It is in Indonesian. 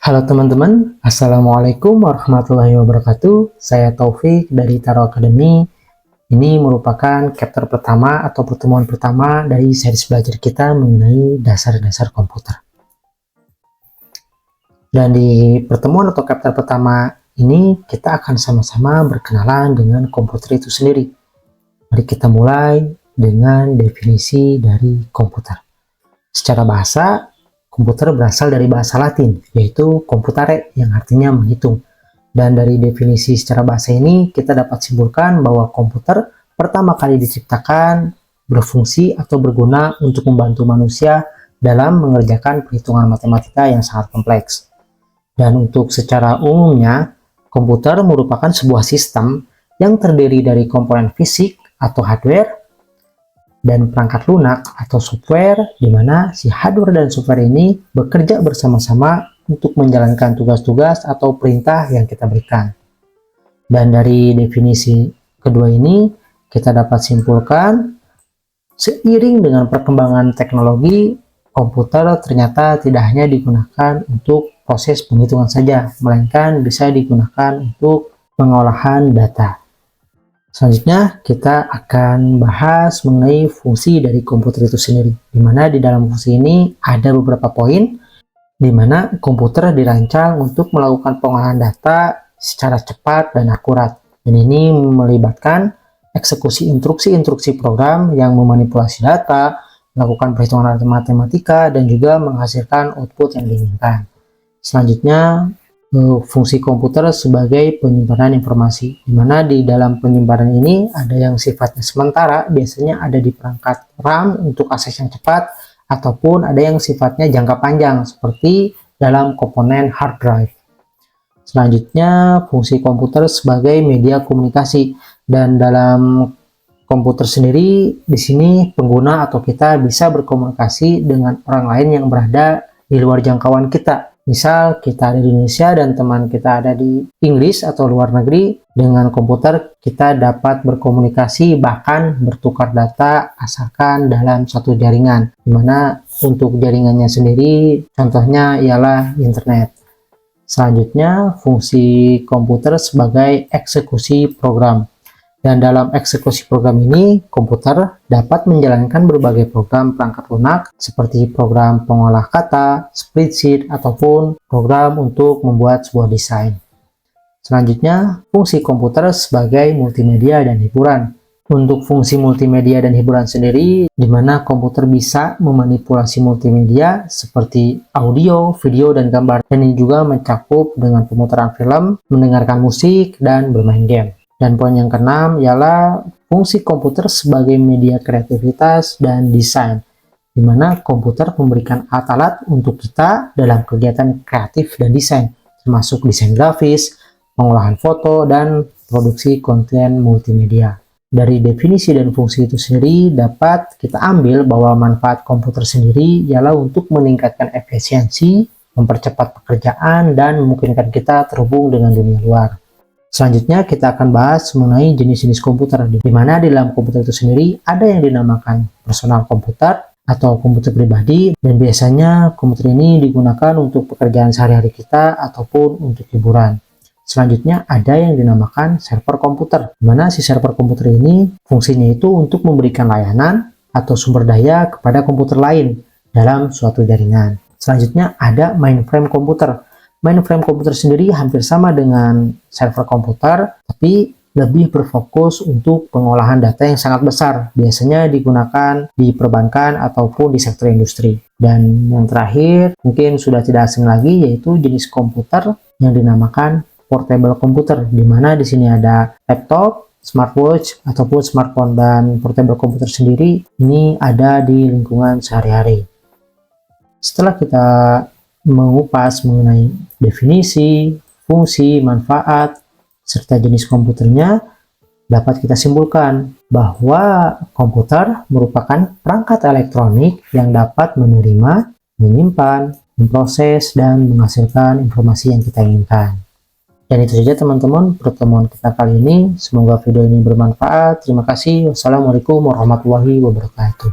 Halo teman-teman, Assalamualaikum warahmatullahi wabarakatuh. Saya Taufik dari Taro Academy. Ini merupakan chapter pertama atau pertemuan pertama dari series belajar kita mengenai dasar-dasar komputer. Dan di pertemuan atau chapter pertama ini kita akan sama-sama berkenalan dengan komputer itu sendiri. Mari kita mulai dengan definisi dari komputer. Secara bahasa, komputer berasal dari bahasa Latin, yaitu computare, yang artinya menghitung. Dan dari definisi secara bahasa ini, kita dapat simpulkan bahwa komputer pertama kali diciptakan, berfungsi atau berguna untuk membantu manusia dalam mengerjakan perhitungan matematika yang sangat kompleks. Dan untuk secara umumnya, komputer merupakan sebuah sistem yang terdiri dari komponen fisik atau hardware, dan perangkat lunak atau software, di mana si hardware dan software ini bekerja bersama-sama untuk menjalankan tugas-tugas atau perintah yang kita berikan. Dan dari definisi kedua ini, kita dapat simpulkan, seiring dengan perkembangan teknologi, komputer ternyata tidak hanya digunakan untuk proses penghitungan saja, melainkan bisa digunakan untuk pengolahan data. Selanjutnya kita akan bahas mengenai fungsi dari komputer itu sendiri, di mana di dalam fungsi ini ada beberapa poin, di mana komputer dirancang untuk melakukan pengolahan data secara cepat dan akurat. Dan ini melibatkan eksekusi instruksi-instruksi program yang memanipulasi data, melakukan perhitungan matematika, dan juga menghasilkan output yang diinginkan. Selanjutnya, fungsi komputer sebagai penyimpanan informasi, di mana di dalam penyimpanan ini ada yang sifatnya sementara, biasanya ada di perangkat RAM untuk akses yang cepat, ataupun ada yang sifatnya jangka panjang seperti dalam komponen hard drive. Selanjutnya, fungsi komputer sebagai media komunikasi, dan dalam komputer sendiri di sini pengguna atau kita bisa berkomunikasi dengan orang lain yang berada di luar jangkauan kita. Misal kita ada di Indonesia dan teman kita ada di Inggris atau luar negeri, dengan komputer kita dapat berkomunikasi bahkan bertukar data asalkan dalam satu jaringan, dimana untuk jaringannya sendiri contohnya ialah internet. Selanjutnya, fungsi komputer sebagai eksekusi program. Dan dalam eksekusi program ini, komputer dapat menjalankan berbagai program perangkat lunak seperti program pengolah kata, spreadsheet, ataupun program untuk membuat sebuah desain. Selanjutnya, fungsi komputer sebagai multimedia dan hiburan. Untuk fungsi multimedia dan hiburan sendiri, di mana komputer bisa memanipulasi multimedia seperti audio, video, dan gambar. Dan ini juga mencakup dengan pemutaran film, mendengarkan musik, dan bermain game. Dan poin yang keenam ialah fungsi komputer sebagai media kreativitas dan desain, di mana komputer memberikan alat-alat untuk kita dalam kegiatan kreatif dan desain, termasuk desain grafis, pengolahan foto, dan produksi konten multimedia. Dari definisi dan fungsi itu sendiri dapat kita ambil bahwa manfaat komputer sendiri ialah untuk meningkatkan efisiensi, mempercepat pekerjaan, dan memungkinkan kita terhubung dengan dunia luar. Selanjutnya kita akan bahas mengenai jenis-jenis komputer, di mana di dalam komputer itu sendiri ada yang dinamakan personal komputer atau komputer pribadi, dan biasanya komputer ini digunakan untuk pekerjaan sehari-hari kita ataupun untuk hiburan. Selanjutnya ada yang dinamakan server komputer, di mana si server komputer ini fungsinya itu untuk memberikan layanan atau sumber daya kepada komputer lain dalam suatu jaringan. Selanjutnya ada mainframe komputer. Mainframe komputer sendiri hampir sama dengan server komputer, tapi lebih berfokus untuk pengolahan data yang sangat besar. Biasanya digunakan di perbankan ataupun di sektor industri. Dan yang terakhir, mungkin sudah tidak asing lagi, yaitu jenis komputer yang dinamakan portable komputer, di mana di sini ada laptop, smartwatch, ataupun smartphone. Dan portable komputer sendiri ini ada di lingkungan sehari-hari. Setelah kita mengupas mengenai definisi, fungsi, manfaat, serta jenis komputernya, dapat kita simpulkan bahwa komputer merupakan perangkat elektronik yang dapat menerima, menyimpan, memproses, dan menghasilkan informasi yang kita inginkan. Dan itu saja teman-teman pertemuan kita kali ini. Semoga video ini bermanfaat. Terima kasih. Wassalamualaikum warahmatullahi wabarakatuh.